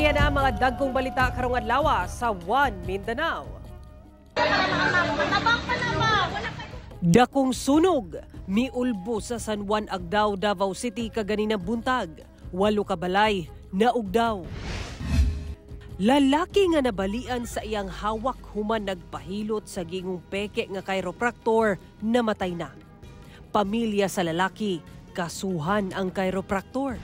Aniya na mga dagkong balita karong adlaw sa One Mindanao. Dakong sunog, miulbo sa San Juan Agdao, Davao City kaganina buntag. 8 ka balay naugdaw. Lalaki nga nabalian sa iyang hawak human nagpahilot sa gingong peke nga chiropractor namatay na. Pamilya sa lalaki, kasuhan ang chiropractor.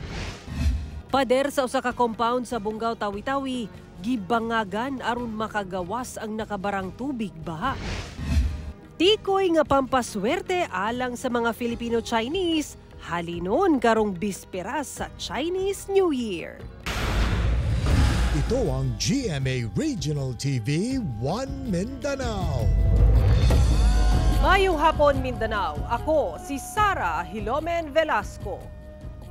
Pader sa usa ka compound sa Bungaw, Tawi-Tawi, gibangagan aron makagawas ang nakabarang tubig baha. Tikoy nga pampaswerte alang sa mga Filipino-Chinese, halinon karong bisperas sa Chinese New Year. Ito ang GMA Regional TV 1 Mindanao. Mayong hapon Mindanao, ako si Sara Hilomen Velasco.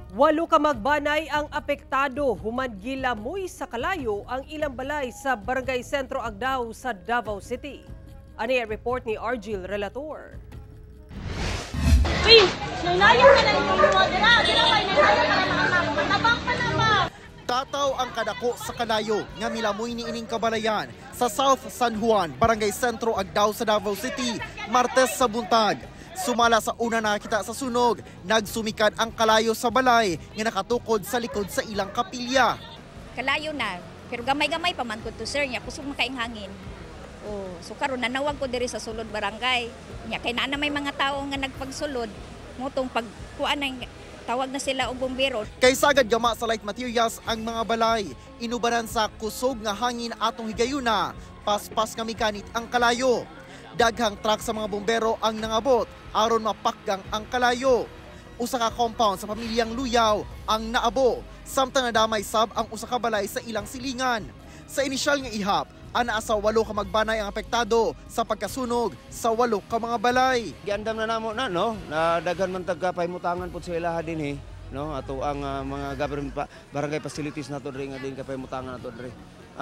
8 ka magbanay ang apektado human gilamoy sa kalayo ang ilang balay sa Barangay Sentro Agdao sa Davao City. Ani ang report ni Argil Relator. Tataw ang kadako sa kalayo nga milamoy ni ining kabalayan sa South San Juan, Barangay Sentro Agdao sa Davao City, Martes sa buntag. Sumala sa una nakita sa sunog, nagsumikad ang kalayo sa balay nga nakatukod sa likod sa ilang kapilya. Kalayo na, pero gamay-gamay pa man ko to sir, nya kusog makaing hangin. Oh, so karon nanawag ko diri sa sulod barangay. Nya kay naa may mga tawo nga nagpagsulod, motong pagkuan ang tawag na sila og bombero. Kay sagad gama sa light materials ang mga balay, inubaran sa kusog nga hangin atong higayuna, paspas nga mekanit ang kalayo. Daghang truck sa mga bombero ang nangabot aron mapakgang ang kalayo. Usa ka compound sa pamilyang Luyaw ang naabo, samtang nadamay sab ang usa ka balay sa ilang silingan. Sa inisyal nga ihap, ana sa 8 ka magbanay ang apektado sa pagkasunog sa 8 ka mga balay. Giandam na namo na no, na daghan man tagkapaymutangan pud sila dinhi, no, ato ang mga government barangay facilities nato diri nga din kapaymutangan nato diri.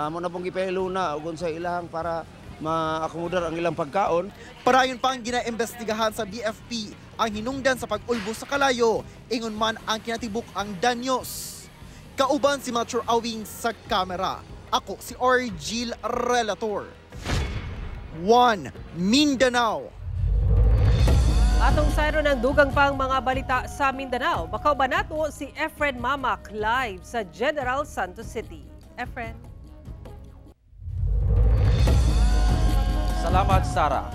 Mo na pong gipahilo na ug sa ilahang para ma-akomodar ang ilang pagkaon. Parayon pa ang ginaimbestigahan sa BFP ang hinungdan sa pag-ulbo sa kalayo, ingon man ang kinatibuk ang danyos. Kauban si Mature Awing sa kamera. Ako si Argil Relator. 1 Mindanao. Atong sayro ng dugang pang mga balita sa Mindanao. Bakaw ba nato si Efren Mamak live sa General Santos City. Efren. Salamat, Sara.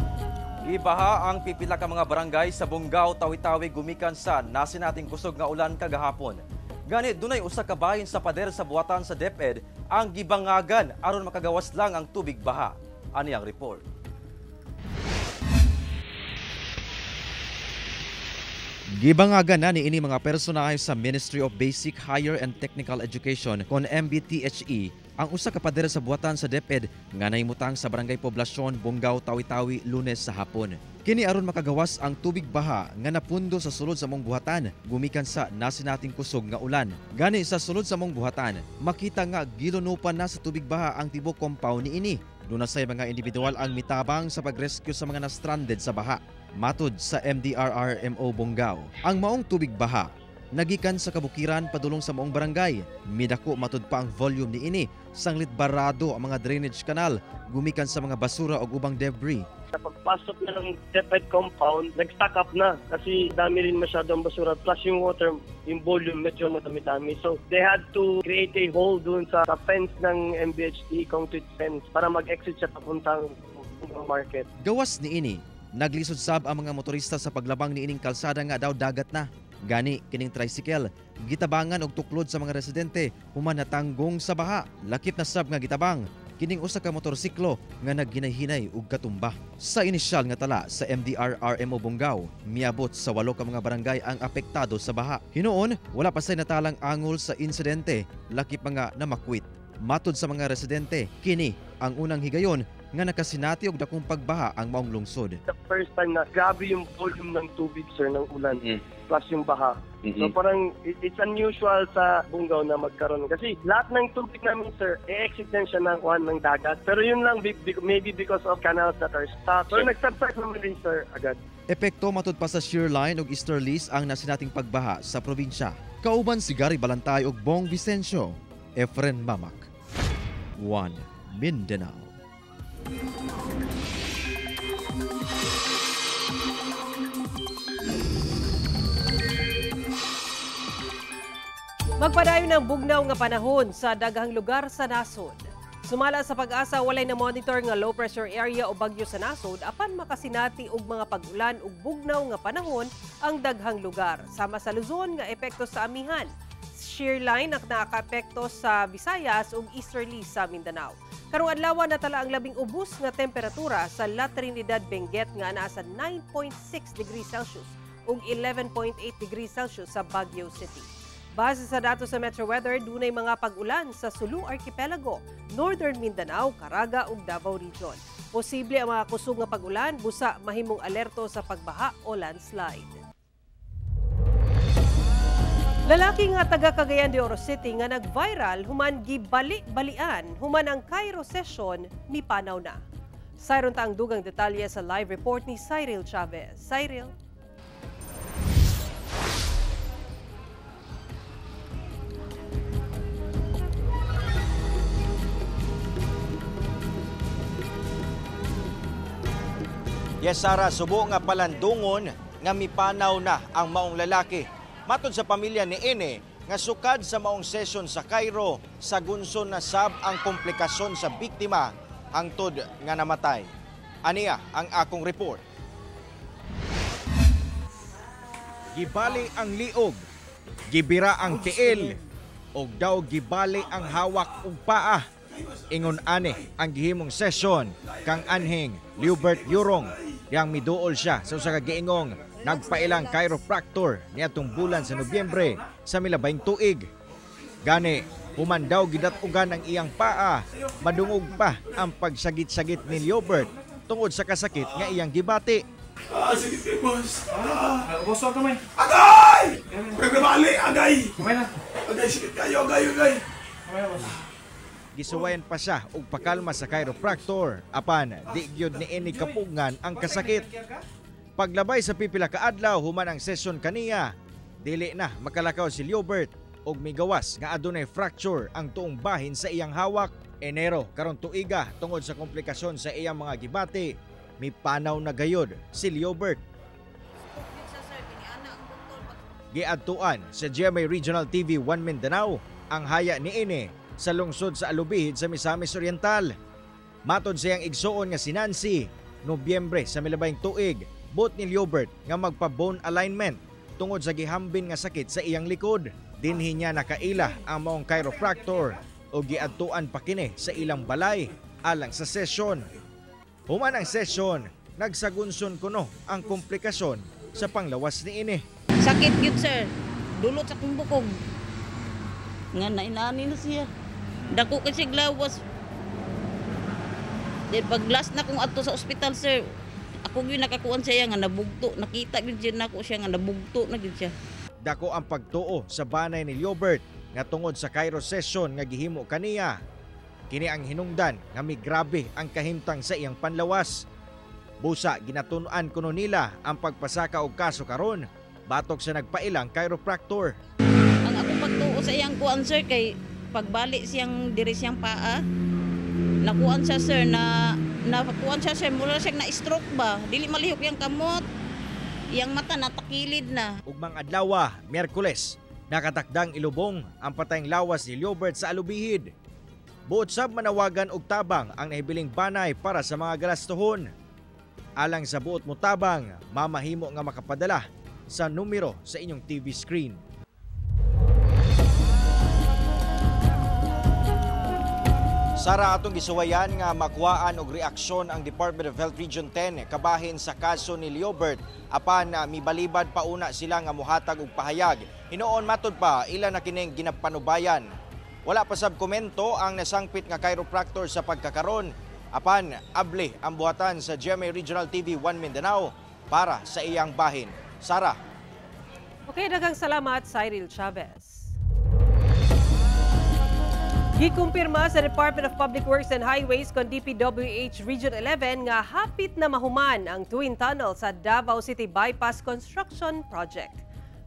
Gibaha ang pipila ka mga barangay sa Bungaw, Tawi-Tawi gumikan sa nasinating kusog nga ulan kagahapon. Ganit dunay usa ka bahin sa pader sa buhatan sa DepEd ang gibangagan aron makagawas lang ang tubig baha. Ani ang report. Gibangagan na ni ini mga personahe sa Ministry of Basic, Higher and Technical Education kon MBTHE ang usa ka pader sa buhatan sa DepEd nga nahimutang sa Barangay Poblasyon, Bungaw, Tawi-Tawi Lunes sa hapon. Kini aron makagawas ang tubig baha nga napundo sa sulod sa mong buhatan gumikan sa nasinating kusog nga ulan. Gani sa sulod sa mong buhatan, makita nga gilunupan na sa tubig baha ang tibok compound niini. Dunasay mga individual ang mitabang sa pagrescue sa mga na-stranded sa baha. Matud sa MDRRMO Bungaw, ang maong tubig baha nagikan sa kabukiran padulong sa maong barangay. Midako matud pa ang volume niini, sanglit barado ang mga drainage canal gumikan sa mga basura o ubang debris. Sa pagpasok na ng DepEd compound, nag-stack up na kasi dami rin masyadong basura. Plus yung water, yung volume medyo madami-dami. So they had to create a hole dun sa fence ng MBHT, concrete fence, para mag-exit siya papuntang market. Gawas niini, naglisod sab ang mga motorista sa paglabang niining kalsada nga daw dagat na. Gani kining tricycle gitabangan og tuklod sa mga residente human natanggong sa baha. Lakip na sab nga gitabang kining usa ka motorsiklo nga naghinay-hinay og katumba. Sa inisyal nga tala sa MDRRMO Bungaw, miabot sa 8 ka mga barangay ang apektado sa baha. Hinuon wala pa say natalang angol sa insidente, lakip mga namakwit. Matud sa mga residente, kini ang unang higayon nga nakasinati og dakong pagbaha ang maong lungsod. The first time na grabe yung volume ng tubig sir ng ulan plus yung baha. So parang it's unusual sa Bungaw na magkaroon kasi lahat ng tubig namin sir e-exit din siya ng dagat. Pero yun lang maybe because of canals that are stopped. So nag-subside naman din sir agad. Epekto matud pa sa shear line ug easterlies ang nasinating pagbaha sa probinsya. Kauban si Gary Balantay ug Bong Vicencio. Efren Mamak, One Mindanao. Magpadayon ng bugnaw nga panahon sa daghang lugar sa nasod. Sumala sa pag-asa, walay na monitor nga low pressure area o bagyo sa nasod apan makasinati og mga pag-ulan ug bugnaw nga panahon ang daghang lugar. Sama sa Luzon nga epekto sa amihan. Shear line ang nakaka-epekto sa Visayas ug easterly sa Mindanao. Karong adlaw natala ang labing ubos nga temperatura sa La Trinidad, Benguet nga naa sa 9.6 degrees Celsius ug 11.8 degrees Celsius sa Baguio City. Base sa datos sa Metro Weather, dunay mga pag-ulan sa Sulu Archipelago, Northern Mindanao, Caraga ug Davao Region. Posible ang mga kusog nga pag-ulan, busa mahimong alerto sa pagbaha o landslide. Lalaki nga taga Cagayan de Oro City nga nag-viral human gibali-balian human ang Cairo session mipanaw na. Sayron ta ang dugang detalye sa live report ni Cyril Chavez. Cyril. Yes, Sara, subo nga palandungon nga mipanaw na ang maong lalaki. Matod sa pamilya ni Ine, nga sukad sa maong session sa Cairo, sa gunson na sab ang komplikasyon sa biktima hangtod nga namatay. Aniya ang akong report. Gibali ang liog, gibira ang tiil, og daw gibali ang hawak ug paa. Ingon ani ang gihimong session kang anhing Liubert Yurong yang miduol siya sa usa ka giingong nagpailang chiropractor niadtong bulan sa Nobyembre sa milabay tuig. Gani human daw gidatugan ang iyang paa, madungog pa ang pagsagit-sagit ni Liubert tungod sa kasakit nga iyang gibati. Sige kay boss. Boss ka may. Agay! Pagkabali, agay. Kumay na. Agay, sige kayo, agay. Kumay boss. Gisuwayan pa siya og pakalma sa chiropractor apan di gyud ni ini kapugngan ang kasakit. Paglabay sa pipila ka adlaw human ang session kaniya, dili na makalakaw si Liubert og migawas nga adunay fracture ang tuong bahin sa iyang hawak. Enero karon tuiga tungod sa komplikasyon sa iyang mga gibati, mipanaw na gayod si Liubert. Giadtuan sa GMA Regional TV 1 Mindanao ang haya ni ini sa lungsod sa Alubihid sa Misamis Oriental. Matod sa iyang igsuon nga si Nancy, Nobyembre sa milabayng tuig, buot ni Liubert nga magpa-bone alignment tungod sa gihambin nga sakit sa iyang likod. Dinhi niya nakaila ang maong chiropractor o giadtuan pa kini sa ilang balay alang sa session. Human ang session, nagsagunson kuno ang komplikasyon sa panglawas ni ini. Sakit gyud sir, dulot sa kong bukog. Nga nainani na siya. Dako kasi glawas. Then pag last na kong ato sa ospital sir, ako gyud nakakuan siya nga nabugto. Nakita gyud siya nako siya nga nabugto na gyud siya. Dako ang pagtuo sa banay ni Liubert nga tungod sa Cairo session nga gihimo kaniya. Kini ang hinungdan nga migrabe ang kahimtang sa iyang panlawas. Busa ginatun-an kuno nila ang pagpasaka og kaso karon batok sa nagpailang chiropractor. Ang ako pagtuo sa iyang kuan sir kay pagbalik siyang diri siyang paa. Nakuan siya sir nakuan siya sir mula siya na stroke ba. Dili malihok yang kamot. Iyang mata natakilid na. Ugmang adlaw, Miyerkules, nakatakdang ilubong ang patayng lawas ni Liubert sa Alubihid. Buot sab manawagan og tabang ang nahibiling banay para sa mga galastuhon. Alang sa buot mo tabang, mamahimo nga makapadala sa numero sa inyong TV screen. Sara, atong gisuwayan nga makuhaan og reaksyon ang Department of Health Region 10 kabahin sa kaso ni Liubert apan mibalibad pa una sila nga muhatag og pahayag. Hinuon matod pa ila na kining ginapanubayan. Wala pa sab komento ang nasangpit nga chiropractor sa pagkakaron apan abli ang buhatan sa GMA Regional TV 1 Mindanao para sa iyang bahin. Sara. Okay, daghang salamat Cyril Chavez. Gikumpirma sa Department of Public Works and Highways kon DPWH Region 11 nga hapit na mahuman ang Twin Tunnel sa Davao City Bypass Construction Project.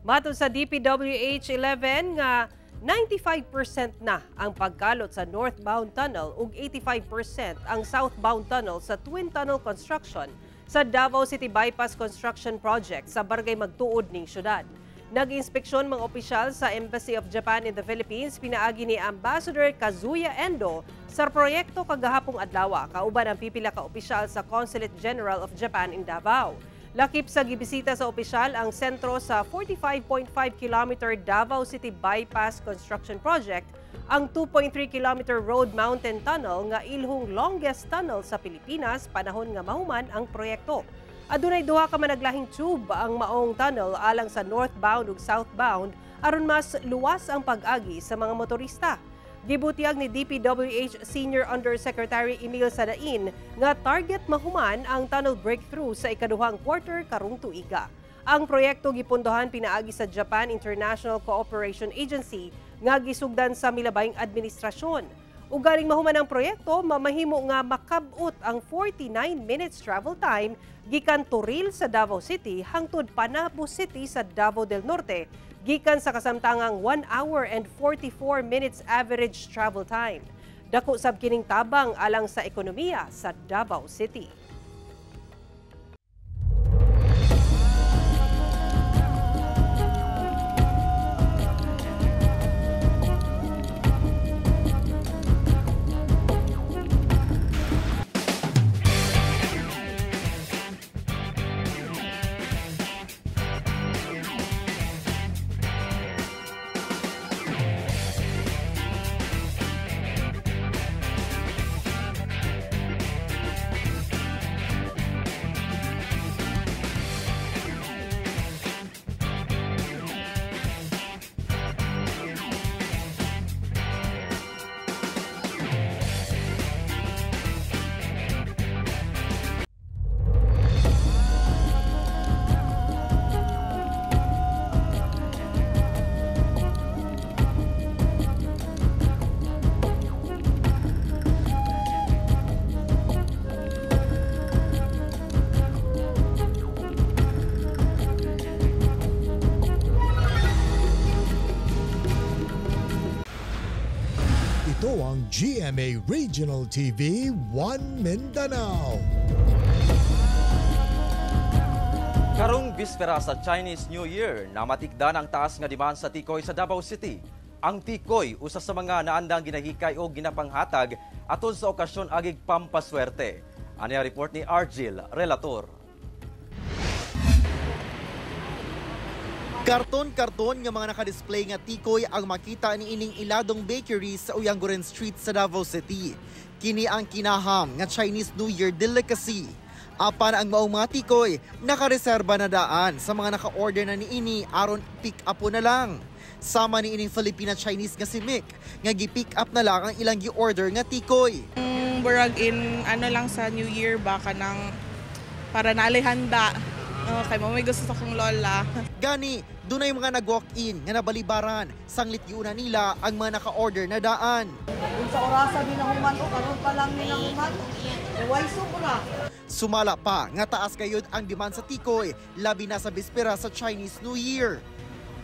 Matod sa DPWH 11 nga 95% na ang pagkalot sa northbound tunnel ug 85% ang southbound tunnel sa Twin Tunnel construction sa Davao City Bypass Construction Project sa Barangay Magtuod ning syudad. Nag-inspeksyon mga opisyal sa Embassy of Japan in the Philippines pinaagi ni Ambassador Kazuya Endo sa proyekto kagahapong adlaw kauban ang pipila ka opisyal sa Consulate General of Japan in Davao. Lakip sa gibisita sa opisyal ang sentro sa 45.5 km Davao City Bypass Construction Project, ang 2.3 km Road Mountain Tunnel nga ilhong longest tunnel sa Pilipinas panahon nga mahuman ang proyekto. Adunay duha ka managlahing tube ang maong tunnel alang sa northbound ug southbound aron mas luwas ang pag-agi sa mga motorista. Gibutiag ni DPWH Senior Undersecretary Emil Sadain nga target mahuman ang tunnel breakthrough sa ikaduhang quarter karong tuiga. Ang proyekto gipundohan pinaagi sa Japan International Cooperation Agency nga gisugdan sa milabayng administrasyon. Ug galing mahuman ang proyekto, mamahimo nga makabot ang 49 minutes travel time gikan Toril sa Davao City hangtod Panabo City sa Davao del Norte, gikan sa kasamtangang 1 hour and 44 minutes average travel time. Dako sab kining tabang alang sa ekonomiya sa Davao City. Ito ang GMA Regional TV 1 Mindanao. Karong bispera sa Chinese New Year, namatikdan ang taas nga demand sa tikoy sa Davao City. Ang tikoy, usa sa mga naandang ginahikay o ginapanghatag atol sa okasyon agig pampaswerte. Ani ang report ni Argil, relator. Karton-karton nga mga nakadisplay nga tikoy ang makita ni ining iladong bakery sa Uyanguren Street sa Davao City. Kini ang kinaham nga Chinese New Year delicacy. Apan ang maong mga tikoy nakareserba na daan sa mga naka-order na niini aron pick up na lang. Sama ni ining Filipina-Chinese nga si Mick nga gi-pick up na lang ang ilang gi-order nga tikoy. Burag in lang sa New Year baka nang para nalihanda. Kay mo may gusto sa kong lola. Gani, dunay mga nag-walk-in nga nabalibaran, sanglit giuna nila ang mga naka-order na daan. Kung sa orasa din ang human o karon pa lang nilang human, why sobra? Sumala pa nga taas gayud ang demand sa tikoy, labi na sa bispera sa Chinese New Year.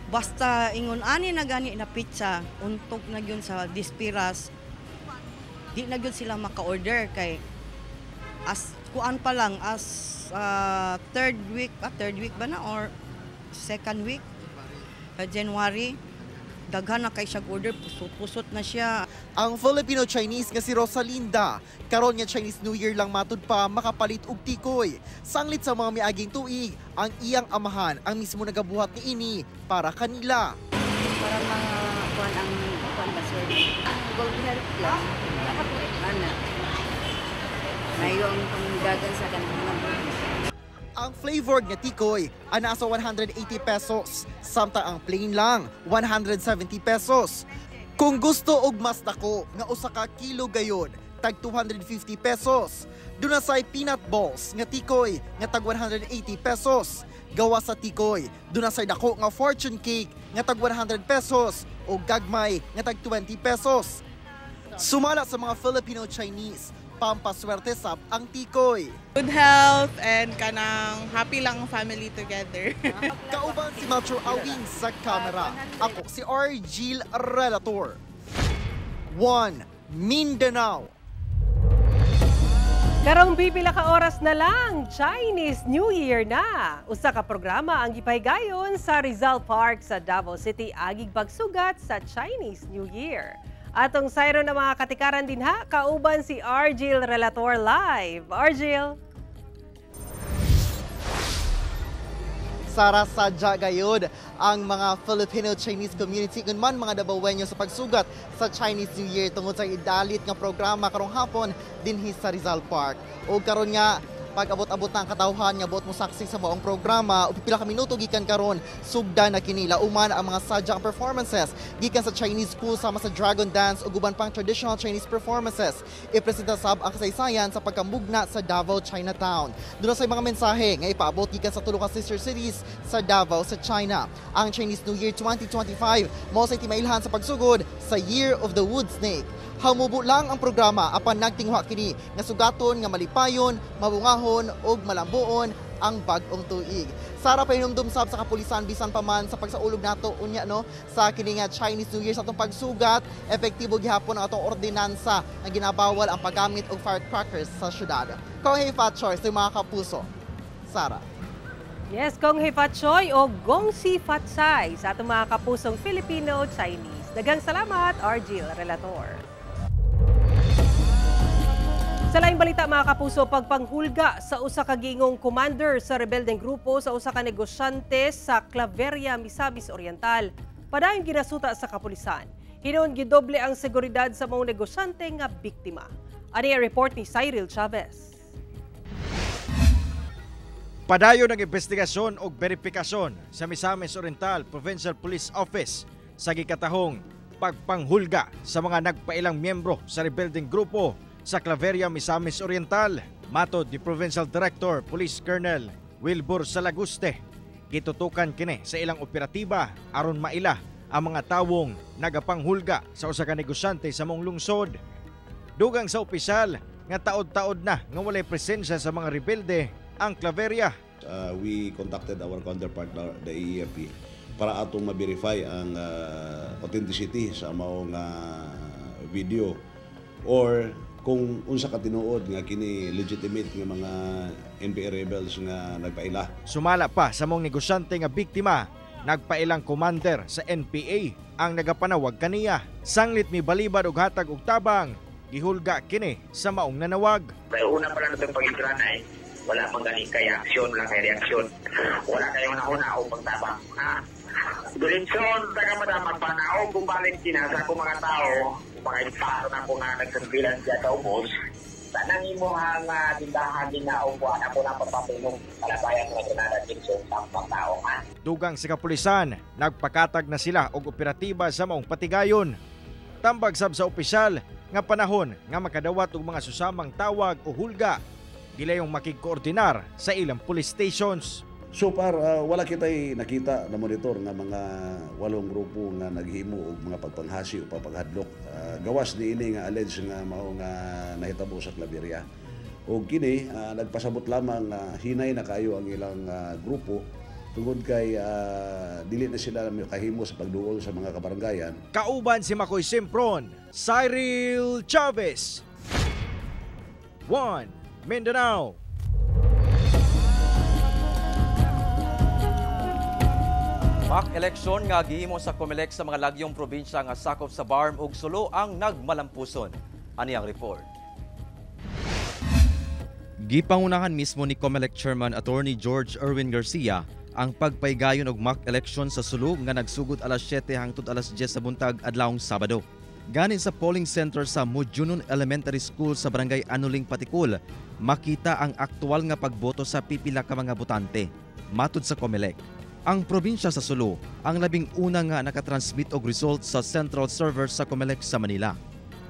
Basta ingon ani na gani na pizza, untog na gyud sa dispiras. Di na gyud sila maka-order kay as kuan pa lang as third week ba na or second week January daghan na kay siya order, pusot na siya. Ang Filipino-Chinese nga si Rosalinda karon nga Chinese New Year lang matud pa makapalit og tikoy. Sanglit sa mga miaging tuig ang iyang amahan ang mismo nagabuhat ni ini para kanila. Para mga kuan ang kuan ba sir? Gold health lang. Ana. Mayroong pangdagan sa kanang ang flavored nga tikoy ana sa 180 pesos, samtang ang plain lang 170 pesos. Kung gusto og mas dako nga usa ka kilo gayon, tag 250 pesos. Dunasay peanut balls nga tikoy nga tag 180 pesos. Gawa sa tikoy, dunasay dako nga fortune cake nga tag 100 pesos o gagmay nga tag 20 pesos. Sumala sa mga Filipino-Chinese, pampaswerte sab ang tikoy. Good health and kanang happy lang ang family together. Kauban si Metro Awing sa camera. Ako si Argil Relator. 1 Mindanao. Karong pipila ka oras na lang, Chinese New Year na. Usa ka programa ang gipahigayon sa Rizal Park sa Davao City agig pagsugat sa Chinese New Year. Atong sayro na mga katikaran din ha, kauban si Argil Relator live. Argil. Sara, sadya gayod ang mga Filipino-Chinese community man mga Davaoenyo sa pagsugat sa Chinese New Year tungod sa idalit nga programa karong hapon dinhi sa Rizal Park. O karon nga pag-abot-abot ng katawhan nga buot mo saksi sa maong programa o pipila ka minuto gikan karon sugda na kinila uman ang mga sadyang performances gikan sa Chinese school sama sa Dragon Dance o guban pang traditional Chinese performances. Ipresenta sab ang kasaysayan sa pagkamugna sa Davao Chinatown. Doon sa mga mensahe nga ipaabot gikan sa tulo ka sister cities sa Davao sa China. Ang Chinese New Year 2025 mao sa timailhan sa pagsugod sa Year of the Wood Snake. Hamubo lang ang programa apan nagtingwa kini nga sugaton nga malipayon, mabungahon ug malambuon ang bag-ong tuig. Sara pa hinumdum sab sa kapulisan bisan pa man sa pagsaulog nato unya no sa kini nga Chinese New Year sa atong pagsugat, epektibo gihapon ang atong ordinansa nga ginabawal ang paggamit og firecrackers sa syudad. Kung hey Fat Choice mga kapuso. Sara. Yes, Kong Hei Fat Choy o Gong Si Fat Sai sa atong mga kapusong Filipino-Chinese. Daghang salamat, Argil Relator. Sa laing balita mga kapuso, pagpanghulga sa usa ka gingong commander sa rebeldeng grupo sa usa ka negosyante sa Claveria, Misamis Oriental. Padayon ginasuta sa kapulisan. Hinuon gidoble ang seguridad sa mga negosyante nga biktima. Ani ang report ni Cyril Chavez. Padayon ang investigasyon o verifikasyon sa Misamis Oriental Provincial Police Office sa gikatahong pagpanghulga sa mga nagpailang miyembro sa rebeldeng grupo sa Claveria, Misamis Oriental. Matod ni Provincial Director Police Colonel Wilbur Salaguste, gitutukan kini sa ilang operatiba aron maila ang mga tawong nagapanghulga sa usa ka negosyante sa mong lungsod. Dugang sa opisyal nga taod-taod na nga walay presensya sa mga rebelde ang Claveria. We contacted our counterpart, the AEFP, para atong ma-verify ang authenticity sa maong video or kung unsa ka tinuod nga kini legitimate nga mga NPA rebels nga nagpaila. Sumala pa sa mong negosyante nga biktima, nagpailang commander sa NPA ang nagapanawag kaniya. Sanglit mi balibad og hatag og tabang, gihulga kini sa maong nanawag. Pero una pa lang itong pag-intranay, wala pang ganing kay aksyon, wala kay reaksyon. Wala kayong nauna o pagtabang. Diretson, taga madamag pa na o kung Valentina sa akong mga tao, mga imparo na po nga nagsambilan siya sa ubos, tanang imo ang tindahan din na upuan ako na papapilong kalabayan na kinadating sa mga tao nga. Dugang sa kapulisan, nagpakatag na sila og operatiba sa maong patigayon. Tambag sab sa opisyal nga panahon nga makadawat og mga susamang tawag o hulga, gilayong makigkoordinar sa ilang police stations. So far, wala kita'y nakita na monitor nga mga 8 grupo nga naghimo og mga pagpanghasi o papaghadlok. Gawas ni ini nga alleged nga mao nga nahitabo sa Claveria. O kini nagpasabot lamang hinay na kayo ang ilang grupo tungod kay dili na sila kahimo sa pagduol sa mga kabarangayan. Kauban si Makoy Simpron, Cyril Chavez. 1 Mindanao. Mock election nga gihimo sa COMELEC sa mga lagyong probinsya nga sakop sa Barm ug Sulo ang nagmalampuson. Ani ang report. Gipangunahan mismo ni COMELEC Chairman Attorney George Erwin Garcia ang pagpaygayon og mock election sa Sulo nga nagsugod alas 7 hangtod alas 10 sa buntag adlawng Sabado. Gani sa polling center sa Mudjunon Elementary School sa Barangay Anuling, Patikul, makita ang aktual nga pagboto sa pipila ka mga botante. Matud sa COMELEC, ang probinsya sa Sulo ang labing una nga nakatransmit og results sa central server sa COMELEC sa Manila.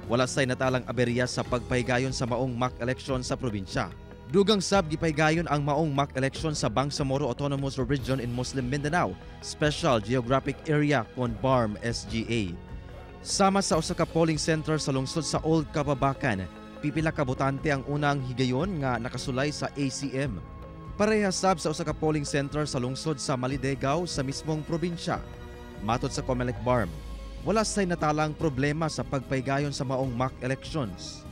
Wala say natalang aberya sa pagpahigayon sa maong mock election sa probinsya. Dugang sab gipahigayon ang maong mock election sa Bangsamoro Autonomous Region in Muslim Mindanao, Special Geographic Area kon BARM SGA. Sama sa usa ka polling center sa lungsod sa Old Kababakan, pipila ka botante ang unang higayon nga nakasulay sa ACM. Parehas sab sa usa ka polling center sa lungsod sa Malidegaw sa mismong probinsya. Matod sa Comelec BARM, wala say natalang problema sa pagpaygayon sa maong mock elections.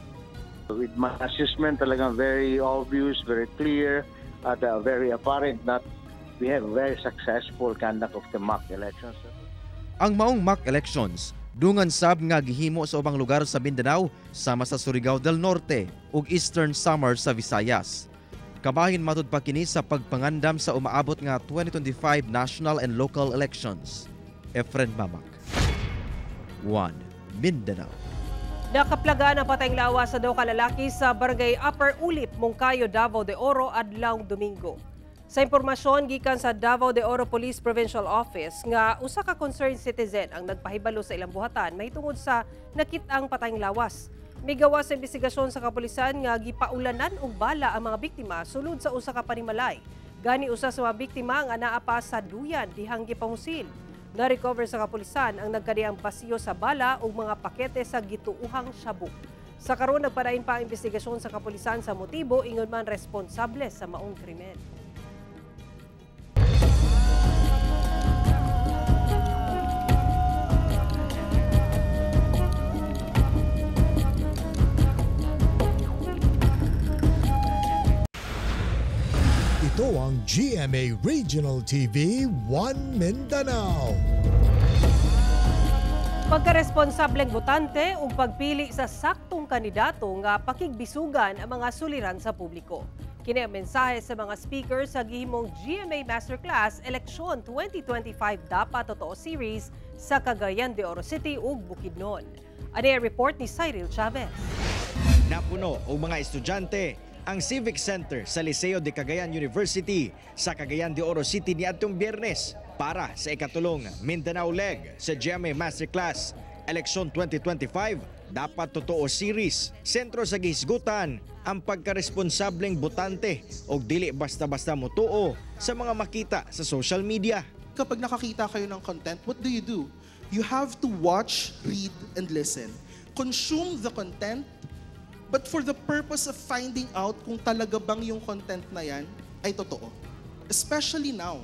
With my assessment, talagang very obvious, very clear, at very apparent that we have a very successful conduct of the mock elections. Ang maong mock elections, dungan sab nga gihimo sa ubang lugar sa Mindanao, sama sa Surigao del Norte ug Eastern Samar sa Visayas. Kabahin matud pa kini sa pagpangandam sa umaabot nga 2025 national and local elections. Efren Mamak, 1 Mindanao. Nakaplaga ng patayng lawas sa daw ka lalaki sa barangay Upper Ulip, Moncayo, Davao de Oro adlawng Domingo. Sa impormasyon gikan sa Davao de Oro Police Provincial Office nga usa ka concerned citizen ang nagpahibalo sa ilang buhatan mahitungod sa nakit-ang patayng lawas. Migawas sa investigasyon sa kapulisan nga gipaulanan og bala ang mga biktima sulod sa usa ka panimalay. Gani usa sa mga biktima nga naa pa sa duyan dihang gipamusil. Na-recover sa kapulisan ang nagkadiang pasiyo sa bala ug mga pakete sa gituuhang shabu. Sa karon nagpadayon pa ang investigasyon sa kapulisan sa motibo ingon man responsable sa maong krimen. Ito ang GMA Regional TV 1 Mindanao. Pagkaresponsableng botante ug pagpili sa saktong kandidato nga pakigbisugan ang mga suliran sa publiko. Kini ang mensahe sa mga speaker sa gihimong GMA Masterclass Eleksyon 2025 Dapat Totoo Series sa Cagayan de Oro City ug Bukidnon. Ani ang report ni Cyril Chavez. Napuno og mga estudyante ang Civic Center sa Liceo de Cagayan University sa Cagayan de Oro City niadtong Biyernes para sa ikatulong Mindanao Leg sa GMA Masterclass Eleksyon 2025 Dapat Totoo Series. Sentro sa gihisgutan ang pagkaresponsableng botante o dili basta-basta mutuo sa mga makita sa social media. Kapag nakakita kayo ng content, what do? You have to watch, read, and listen. Consume the content, but for the purpose of finding out kung talaga bang yung content na yan ay totoo. Especially now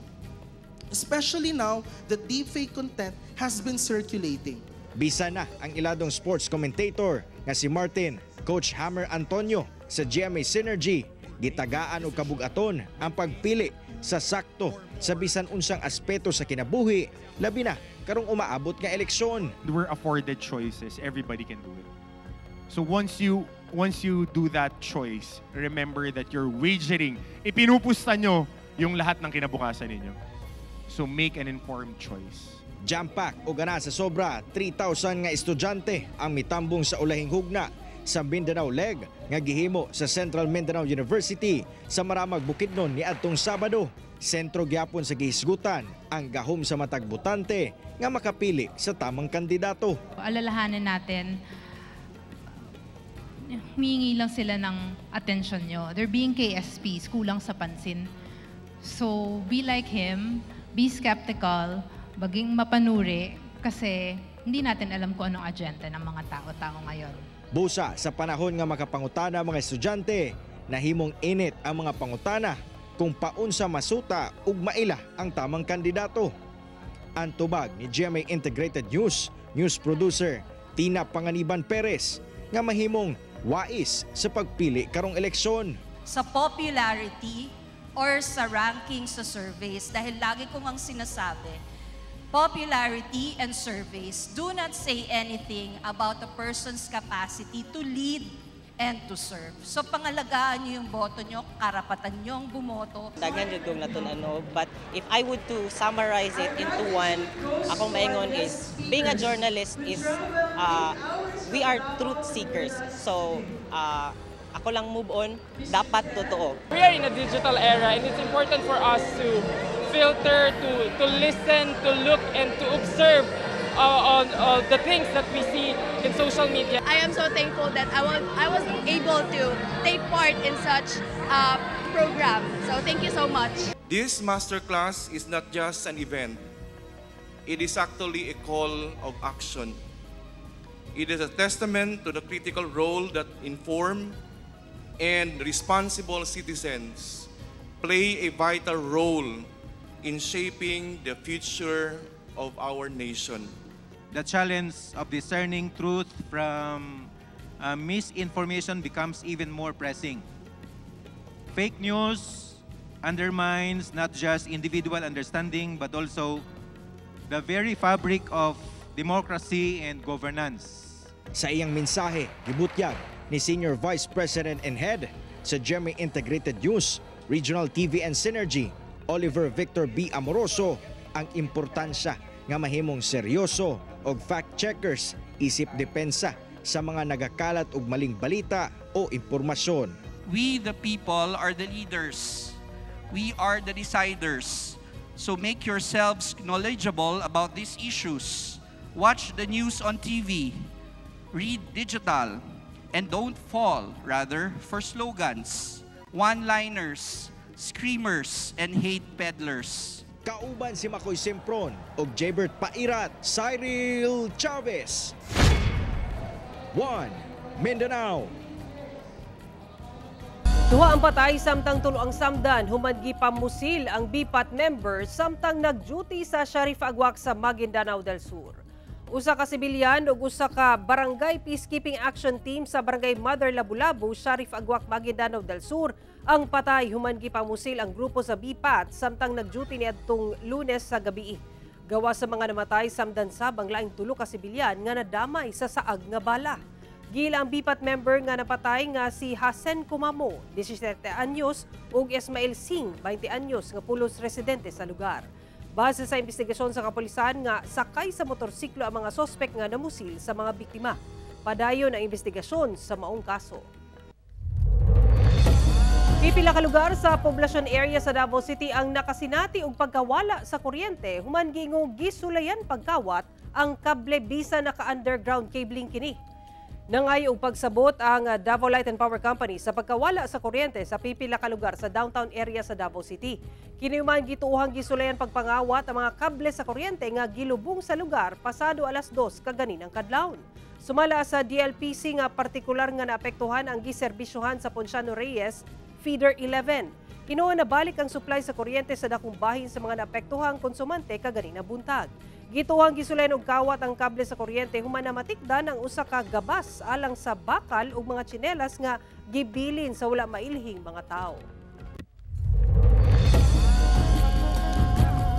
that deepfake content has been circulating. Bisa na ang iladong sports commentator nga si Martin, Coach Hammer Antonio sa GMA Synergy. Gitagaan o kabugaton ang pagpili sa sakto sa bisan unsang aspeto sa kinabuhi, labi na karong umaabot nga eleksyon. We're afforded choices, everybody can do it. So once you do that choice, remember that you're wagering. Ipinupusta nyo yung lahat ng kinabukasan ninyo. So make an informed choice. Jam-pack o gana sa sobra, 3,000 nga estudyante ang mitambong sa ulahing hugna sa Mindanao Leg nga gihimo sa Central Mindanao University sa Maramag, Bukidnon niadtong Sabado. Sentro gyapon sa gihisgutan ang gahom sa matag botante nga makapili sa tamang kandidato. Alalahanin natin, humingi lang sila ng attention nyo. They're being KSPs, kulang sa pansin. So be like him, be skeptical, baging mapanuri kasi hindi natin alam kung anong agenda ng mga tao-tao ngayon. Busa sa panahon nga makapangutana mga estudyante, nahimong init ang mga pangutana kung paunsa masuta ug maila ang tamang kandidato. Ang tubag ni GMA Integrated News producer Tina Panganiban Perez nga mahimong wais sa pagpili karong eleksyon. Sa popularity or sa ranking sa surveys, dahil lagi ko ngang sinasabi, popularity and surveys do not say anything about a person's capacity to lead and to serve. So pangalagaan niyo yung boto niyo, karapatan niyo ang bumoto. Daghan jud kong naton but if I would to summarize it into one, akong maingon is being a journalist is we are truth seekers. So ako lang move on, dapat totoo. We are in a digital era and it's important for us to filter, to listen, to look and to observe on the things that we see in social media. I am so thankful that I was able to take part in such a program. So thank you so much. This masterclass is not just an event. It is actually a call of action. It is a testament to the critical role that informed and responsible citizens play a vital role in shaping the future of our nation. The challenge of discerning truth from misinformation becomes even more pressing. Fake news undermines not just individual understanding but also the very fabric of democracy and governance. Sa iyang mensahe, gibutyag ni Senior Vice President and Head sa GMA Integrated News, Regional TV and Synergy, Oliver Victor B. Amoroso, ang importansya nga mahimong seryoso og fact-checkers isip depensa sa mga nagakalat og maling balita o impormasyon. We the people are the leaders. We are the deciders. So make yourselves knowledgeable about these issues. Watch the news on TV. Read digital. And don't fall, rather, for slogans, one-liners, screamers, and hate peddlers. Kauban si Makoy Simpron og Jaybert Pairat, Cyril Chavez. 1 Mindanao. Duha ang patay samtang tulo ang samdan human gipamusil ang BPAT members samtang nag-duty sa Sharif Agwak sa Maguindanao del Sur. Usa ka sibilyan ug usa ka barangay peacekeeping action team sa barangay Mother Labu-Labu, Sharif Agwak, Maguindanao del Sur ang patay human gipamusil ang grupo sa BPAT samtang nag-duty niadtong Lunes sa gabi. Gawa sa mga namatay samdan sabang laing tulo ka sibilyan nga nadamay sa saag nga bala. Gila ang BPAT member nga napatay nga si Hasen Kumamo, 17 anyos, ug Ismail Singh, 20 anyos, nga pulos residente sa lugar. Base sa investigasyon sa kapulisan nga sakay sa motorsiklo ang mga sospek nga namusil sa mga biktima. Padayon ang investigasyon sa maong kaso. Pipila ka lugar sa poblasyon area sa Davao City ang nakasinati og pagkawala sa kuryente human gingong gisulayan pagkawat ang kable bisa naka-underground cabling kini. Nangayo og pagsabot ang Davao Light and Power Company sa pagkawala sa kuryente sa pipila ka lugar sa downtown area sa Davao City. Kini man gituohang gisulayan pagpangawat ang mga kable sa kuryente nga gilubong sa lugar pasado alas 2 kaganinang kadlawon. Sumala sa DLPC nga partikular nga naapektuhan ang giserbisyohan sa Ponciano Reyes Feeder 11. Kinuha na balik ang supply sa kuryente sa dakong bahin sa mga naapektuhang konsumante kaganina buntag. Gituhang gisulayan og kawat ang kable sa kuryente human na matikdan ang usa ka gabas alang sa bakal ug mga tsinelas nga gibilin sa wala mailhing mga tao.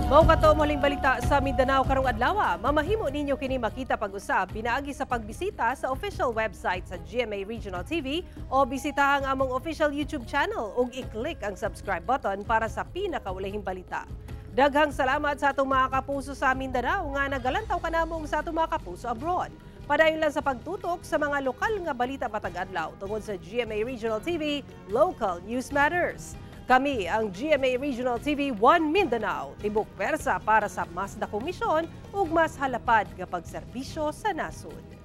Mao kato mo ling balita sa Mindanao karong adlaw. Mamahimo ninyo kini makita pag-usab pinaagi sa pagbisita sa official website sa GMA Regional TV o bisitahan ang among official YouTube channel ug i-click ang subscribe button para sa pinakaulahing balita. Daghang salamat sa atong mga kapuso sa Mindanao nga nagalantaw kanamong sa atong mga kapuso abroad. Padayon lang sa pagtutok sa mga lokal nga balita patag adlaw tungod sa GMA Regional TV, Local News Matters. Kami ang GMA Regional TV 1 Mindanao, tibok persa para sa mas dakong misyon ug mas halapad nga pagserbisyo sa nasod.